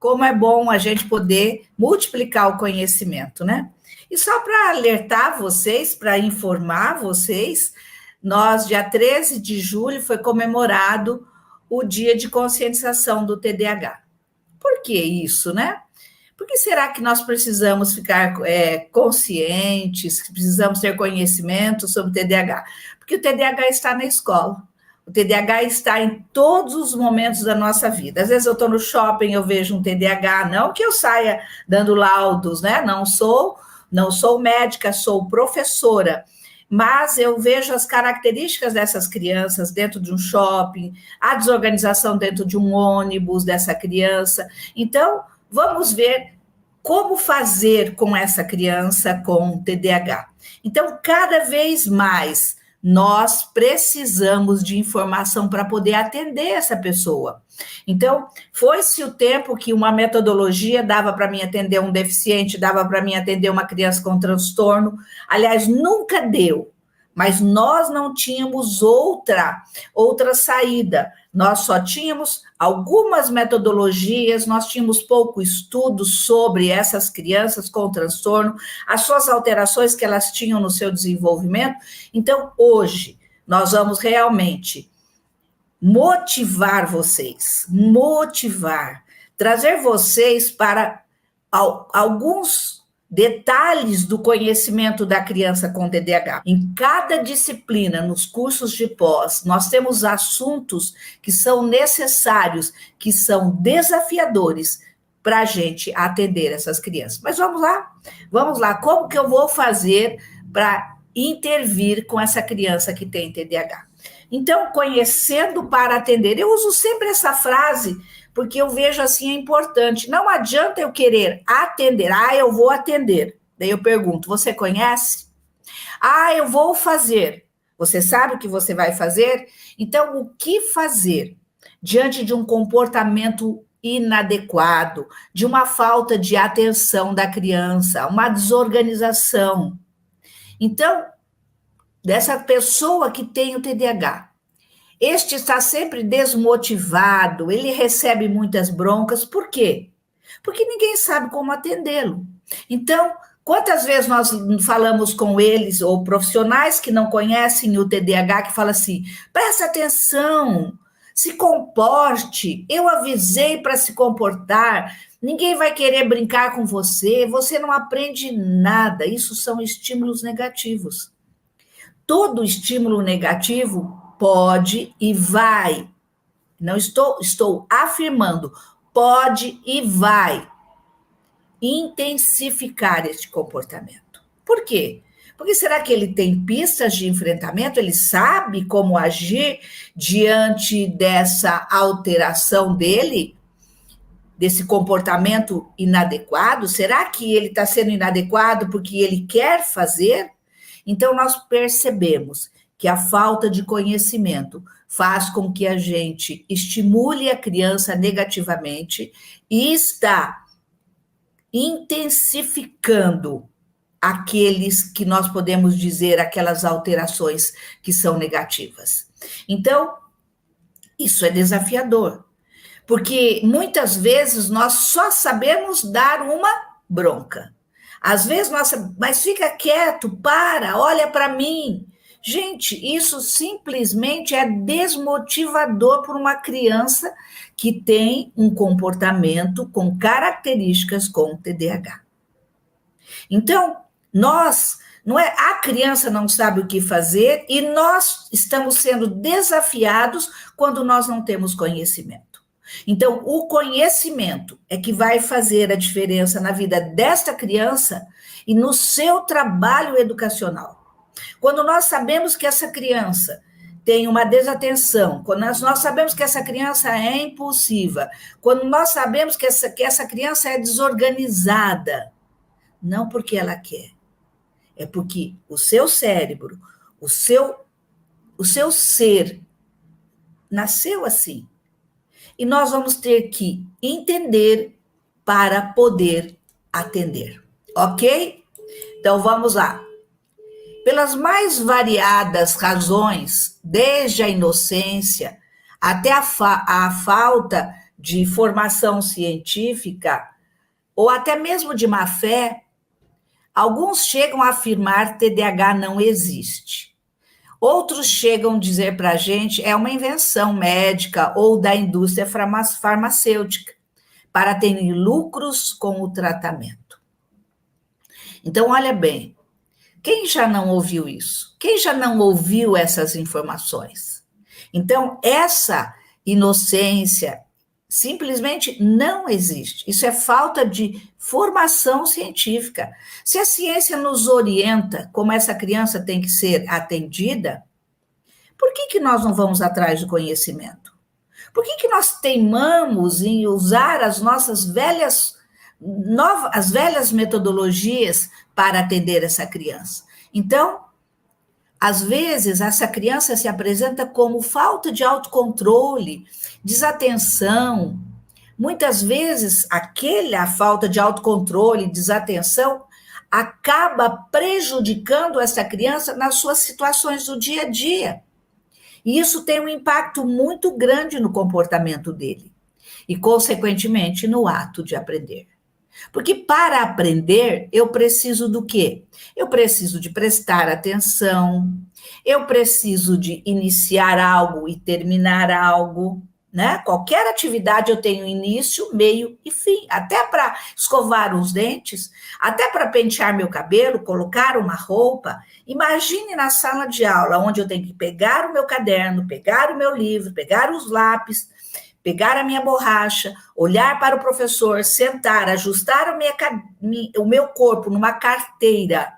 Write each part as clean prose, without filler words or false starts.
como é bom a gente poder multiplicar o conhecimento, né? E só para alertar vocês, para informar vocês, nós, dia 13 de julho, foi comemorado o Dia de Conscientização do TDAH. Por que isso, né? Por que será que nós precisamos ficar conscientes, precisamos ter conhecimento sobre o TDAH? Porque o TDAH está na escola. O TDAH está em todos os momentos da nossa vida. Às vezes eu estou no shopping, eu vejo um TDAH, não que eu saia dando laudos, né? Não sou médica, sou professora, mas eu vejo as características dessas crianças dentro de um shopping, a desorganização dentro de um ônibus dessa criança. Então, vamos ver como fazer com essa criança com TDAH. Então, cada vez mais, nós precisamos de informação para poder atender essa pessoa. Então, foi-se o tempo que uma metodologia dava para mim atender um deficiente, dava para mim atender uma criança com transtorno. Aliás, nunca deu, mas nós não tínhamos outra saída. Nós só tínhamos algumas metodologias, nós tínhamos pouco estudo sobre essas crianças com transtorno, as suas alterações que elas tinham no seu desenvolvimento. Então, hoje, nós vamos realmente motivar vocês, trazer vocês para alguns detalhes do conhecimento da criança com TDAH. Em cada disciplina, nos cursos de pós, nós temos assuntos que são necessários, que são desafiadores para a gente atender essas crianças. Mas vamos lá, como que eu vou fazer para intervir com essa criança que tem TDAH? Então, conhecendo para atender. Eu uso sempre essa frase, porque eu vejo assim, é importante. Não adianta eu querer atender. Eu vou atender. Daí eu pergunto, você conhece? Eu vou fazer. Você sabe o que você vai fazer? Então, o que fazer diante de um comportamento inadequado, de uma falta de atenção da criança, uma desorganização? Então, dessa pessoa que tem o TDAH, este está sempre desmotivado, ele recebe muitas broncas. Por quê? Porque ninguém sabe como atendê-lo. Então, quantas vezes nós falamos com eles, ou profissionais que não conhecem o TDAH, que falam assim, presta atenção, se comporte, eu avisei para se comportar, ninguém vai querer brincar com você, você não aprende nada. Isso são estímulos negativos. Todo estímulo negativo pode e vai, não estou afirmando, pode e vai intensificar este comportamento. Por quê? Porque será que ele tem pistas de enfrentamento? Ele sabe como agir diante dessa alteração dele, desse comportamento inadequado? Será que ele está sendo inadequado porque ele quer fazer? Então, nós percebemos que a falta de conhecimento faz com que a gente estimule a criança negativamente e está intensificando aqueles que nós podemos dizer, aquelas alterações que são negativas. Então, isso é desafiador, porque muitas vezes nós só sabemos dar uma bronca. Às vezes, mas fica quieto, olha para mim. Gente, isso simplesmente é desmotivador para uma criança que tem um comportamento com características com TDAH. Então, a criança não sabe o que fazer e nós estamos sendo desafiados quando nós não temos conhecimento. Então, o conhecimento é que vai fazer a diferença na vida desta criança e no seu trabalho educacional. Quando nós sabemos que essa criança tem uma desatenção, quando nós sabemos que essa criança é impulsiva, quando nós sabemos que essa criança é desorganizada, não porque ela quer, é porque o seu cérebro, o seu ser nasceu assim. E nós vamos ter que entender para poder atender, ok? Então, vamos lá. Pelas mais variadas razões, desde a inocência até a falta de formação científica, ou até mesmo de má fé, alguns chegam a afirmar que TDAH não existe. Outros chegam a dizer para a gente é uma invenção médica ou da indústria farmacêutica para terem lucros com o tratamento. Então, olha bem, quem já não ouviu isso? Quem já não ouviu essas informações? Então, essa inocência simplesmente não existe. Isso é falta de formação científica. Se a ciência nos orienta como essa criança tem que ser atendida, por que nós não vamos atrás do conhecimento? Por que nós teimamos em usar as nossas as velhas metodologias para atender essa criança? Então, às vezes, essa criança se apresenta como falta de autocontrole, desatenção. Muitas vezes, a falta de autocontrole, desatenção, acaba prejudicando essa criança nas suas situações do dia a dia. E isso tem um impacto muito grande no comportamento dele e, consequentemente, no ato de aprender. Porque para aprender, eu preciso do quê? Eu preciso de prestar atenção, eu preciso de iniciar algo e terminar algo, né? Qualquer atividade eu tenho início, meio e fim, até para escovar os dentes, até para pentear meu cabelo, colocar uma roupa. Imagine na sala de aula, onde eu tenho que pegar o meu caderno, pegar o meu livro, pegar os lápis, pegar a minha borracha, olhar para o professor, sentar, ajustar o meu corpo numa carteira.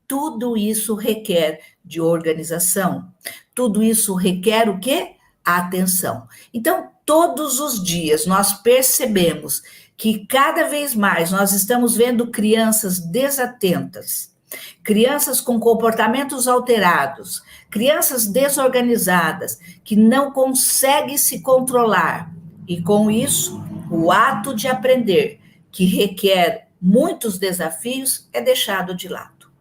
Tudo isso requer de organização. Tudo isso requer o quê? Atenção. Então, todos os dias nós percebemos que cada vez mais nós estamos vendo crianças desatentas, crianças com comportamentos alterados, crianças desorganizadas, que não conseguem se controlar. E com isso, o ato de aprender, que requer muitos desafios, é deixado de lado.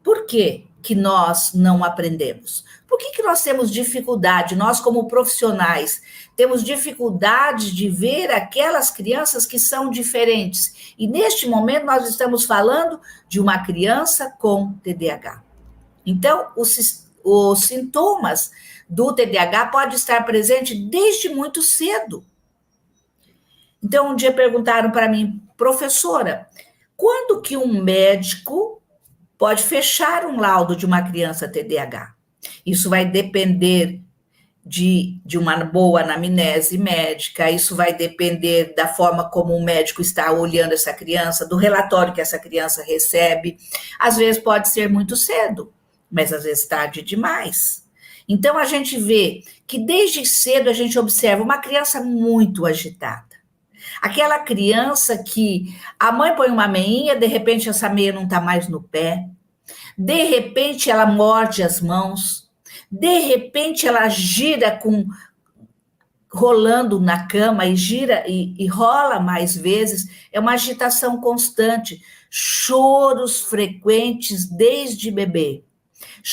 Por que nós não aprendemos? Por que nós temos dificuldade, nós como profissionais, temos dificuldade de ver aquelas crianças que são diferentes? E neste momento nós estamos falando de uma criança com TDAH. Então, os sintomas do TDAH podem estar presentes desde muito cedo. Então, um dia perguntaram para mim, professora, quando que um médico pode fechar um laudo de uma criança TDAH? Isso vai depender de uma boa anamnese médica, isso vai depender da forma como o médico está olhando essa criança, do relatório que essa criança recebe. Às vezes pode ser muito cedo, mas às vezes tarde demais. Então, a gente vê que desde cedo a gente observa uma criança muito agitada. Aquela criança que a mãe põe uma meinha, de repente essa meia não está mais no pé, de repente ela morde as mãos, de repente ela gira rolando na cama e gira e rola mais vezes, é uma agitação constante, choros frequentes desde bebê.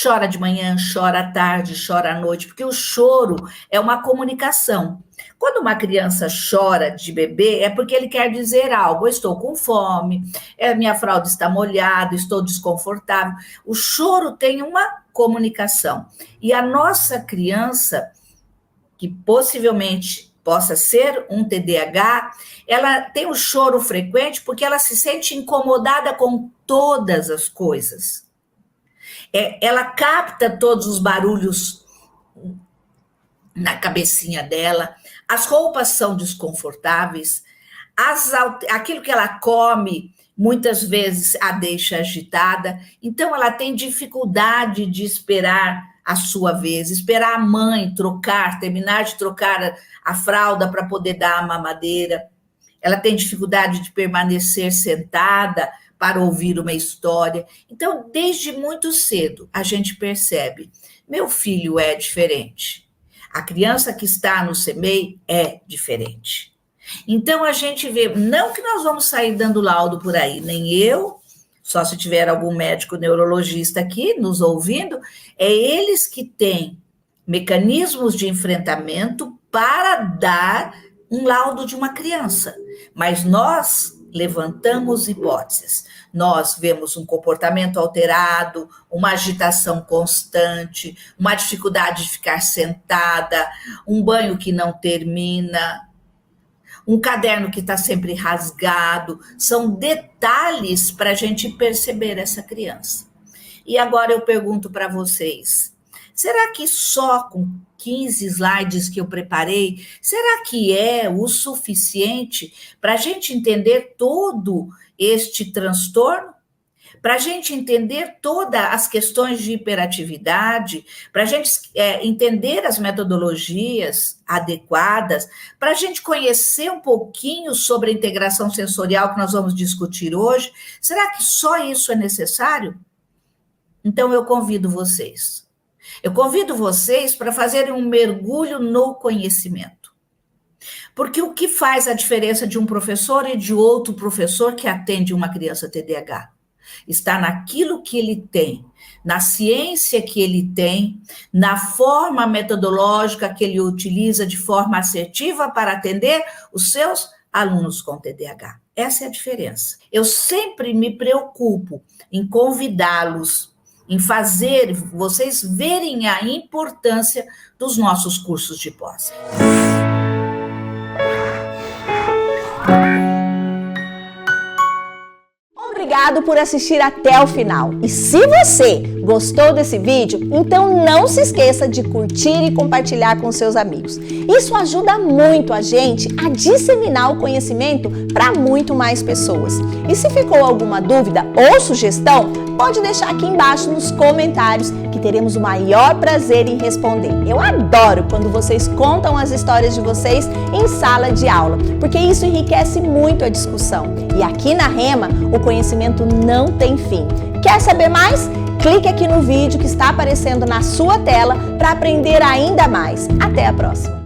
Chora de manhã, chora à tarde, chora à noite, porque o choro é uma comunicação. Quando uma criança chora de bebê, é porque ele quer dizer algo. Eu estou com fome, minha fralda está molhada, estou desconfortável. O choro tem uma comunicação. E a nossa criança, que possivelmente possa ser um TDAH, ela tem um choro frequente porque ela se sente incomodada com todas as coisas. Ela capta todos os barulhos na cabecinha dela, as roupas são desconfortáveis, aquilo que ela come, muitas vezes a deixa agitada, então ela tem dificuldade de esperar a sua vez, esperar a mãe terminar de trocar a fralda para poder dar a mamadeira, ela tem dificuldade de permanecer sentada para ouvir uma história. Então, desde muito cedo, a gente percebe, meu filho é diferente. A criança que está no CMEI é diferente. Então, a gente vê, não que nós vamos sair dando laudo por aí, nem eu, só se tiver algum médico neurologista aqui nos ouvindo, é eles que têm mecanismos de enfrentamento para dar um laudo de uma criança, mas nós levantamos hipóteses. Nós vemos um comportamento alterado, uma agitação constante, uma dificuldade de ficar sentada, um banho que não termina, um caderno que está sempre rasgado. São detalhes para a gente perceber essa criança. E agora eu pergunto para vocês, será que só com 15 slides que eu preparei, será que é o suficiente para a gente entender todo este transtorno? Para a gente entender todas as questões de hiperatividade, para a gente entender as metodologias adequadas, para a gente conhecer um pouquinho sobre a integração sensorial que nós vamos discutir hoje, será que só isso é necessário? Então eu convido vocês. Eu convido vocês para fazerem um mergulho no conhecimento. Porque o que faz a diferença de um professor e de outro professor que atende uma criança TDAH? Está naquilo que ele tem, na ciência que ele tem, na forma metodológica que ele utiliza de forma assertiva para atender os seus alunos com TDAH. Essa é a diferença. Eu sempre me preocupo em convidá-los, em fazer vocês verem a importância dos nossos cursos de pós. Obrigado por assistir até o final. E se você gostou desse vídeo, então não se esqueça de curtir e compartilhar com seus amigos. Isso ajuda muito a gente a disseminar o conhecimento para muito mais pessoas. E se ficou alguma dúvida ou sugestão, pode deixar aqui embaixo nos comentários que teremos o maior prazer em responder. Eu adoro quando vocês contam as histórias de vocês em sala de aula, porque isso enriquece muito a discussão. E aqui na Rema, o conhecimento não tem fim. Quer saber mais? Clique aqui no vídeo que está aparecendo na sua tela para aprender ainda mais. Até a próxima!